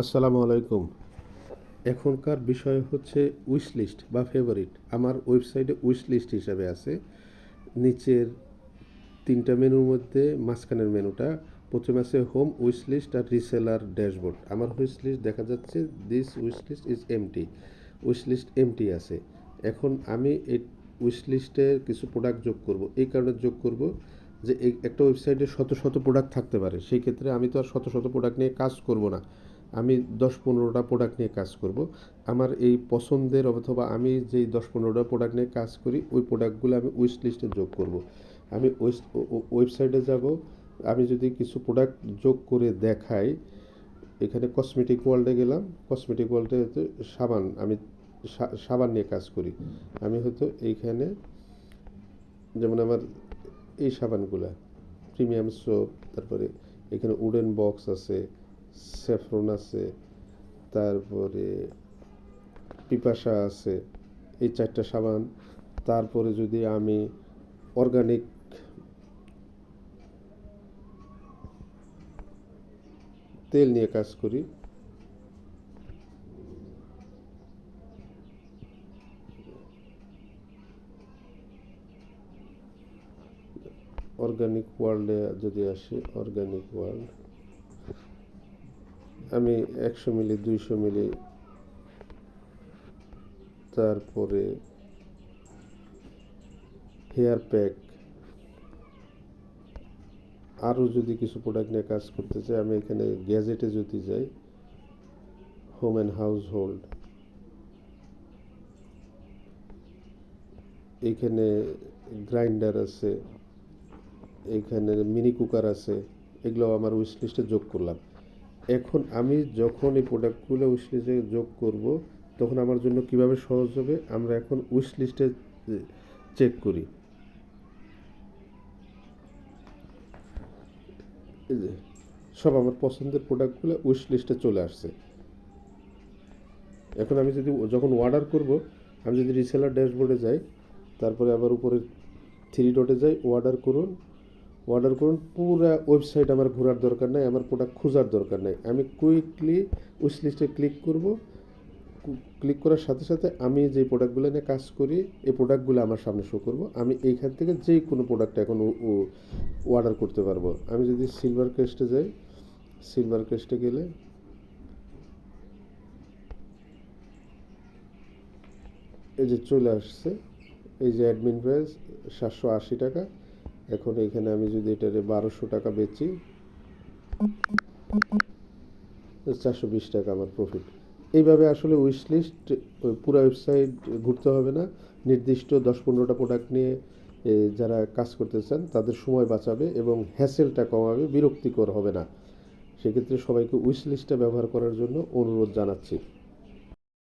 আসসালামু আলাইকুম। এখনকার বিষয় হচ্ছে উইশ লিস্ট বা ফেভারিট। আমার ওয়েবসাইটে উইশ লিস্ট হিসাবে আছে। নিচের ৩টা মেনুর মধ্যে মাঝখানের মেনুটা প্রথমে আছে হোম উইশ লিস্ট আর রিসেলার ড্যাশবোর্ড। আমার উইশ লিস্ট দেখা যাচ্ছে this wish list is empty. Wish list empty আছে। এখন আমি এই উইশ লিস্টে কিছু প্রোডাক্ট যোগ করব। এই কারণে যোগ করব যে একটা ওয়েবসাইটে শত শত প্রোডাক্ট থাকতে পারে। সেই ক্ষেত্রে আমি তো আর শত শত প্রোডাক্ট নিয়ে কাজ করব না। আমি ১০-১৫টা প্রোডাক্ট নিয়ে কাজ করব। আমার এই পছন্দের অথবা আমি যেই ১০-১৫টা প্রোডাক্ট নিয়ে কাজ করি ওই প্রোডাক্টগুলো আমি উইশ লিস্টে যোগ করব। আমি ওয়েবসাইটে যাব। আমি যদি কিছু প্রোডাক্ট যোগ করে দেখাই, এখানে কসমেটিক ওয়ার্ল্ডে গেলাম। কসমেটিক ওয়ার্ল্ডে হয়তো সাবান, আমি সাবান নিয়ে কাজ করি। আমি হয়তো এইখানে যেমন আমার এই সাবানগুলা প্রিমিয়াম সোপ, তারপরে এখানে উডেন বক্স আছে, স্যাফরন আছে, তারপরে পিপাসা আছে, এই ৪টা সাবান। তারপরে যদি আমি অর্গানিক তেল নিয়ে কাজ করি, অর্গানিক ওয়ার্ল্ডে যদি আসি, অর্গানিক ওয়ার্ল্ড আমি ১০০ মিলি, ২০০ মিলি, তারপরে হেয়ার প্যাক, আরও যদি কিছু প্রোডাক্ট নিয়ে কাজ করতে চাই আমি এখানে গ্যাজেটে যদি যাই, হোম অ্যান্ড হাউস হোল্ড, এইখানে গ্রাইন্ডার আছে, এইখানে মিনি কুকার আছে। এগুলো আমার উইশ লিস্টে যোগ করলাম। এখন আমি যখন এই প্রোডাক্টগুলো উইশ লিস্টে যোগ করব তখন আমার জন্য কিভাবে সহজ হবে, আমরা এখন উইশ লিস্টে চেক করি। এই যে সব আমার পছন্দের প্রোডাক্টগুলো উইশ লিস্টে চলে আসছে। এখন আমি যদি যখন অর্ডার করব, আমি যদি রিসেলার ড্যাশবোর্ডে যাই, তারপরে আবার উপরে 3 ডটে যাই, অর্ডার করুন। অর্ডার করুন, পুরো ওয়েবসাইট আমার ঘোরার দরকার নাই, আমার প্রোডাক্ট খোঁজার দরকার নাই। আমি কুইকলি উইশ লিস্টে ক্লিক করব। ক্লিক করার সাথে সাথে আমি যে প্রোডাক্টগুলো নিয়ে কাজ করি এই প্রোডাক্টগুলো আমার সামনে শো করব। আমি এইখান থেকে যেই কোনো প্রোডাক্ট এখন অর্ডার করতে পারবো। আমি যদি সিলভার ক্রেস্টে যাই, সিলভার ক্রেস্টে গেলে এই যে চলে আসছে, এই যে অ্যাডমিন প্রাইস ৭৮০ টাকা। এখন এখানে আমি যদি এটারে ১২০০ টাকা বেচি, ৪২০ টাকা আমার প্রফিট। এইভাবে আসলে উইশ লিস্ট পুরো ওয়েবসাইট ঘুরতে হবে না। নির্দিষ্ট ১০-১৫টা প্রোডাক্ট নিয়ে যারা কাজ করতে চান তাদের সময় বাঁচাবে এবং হ্যাসেলটা কমাবে, বিরক্তিকর হবে না। সেক্ষেত্রে সবাইকে উইশ লিস্টটা ব্যবহার করার জন্য অনুরোধ জানাচ্ছি।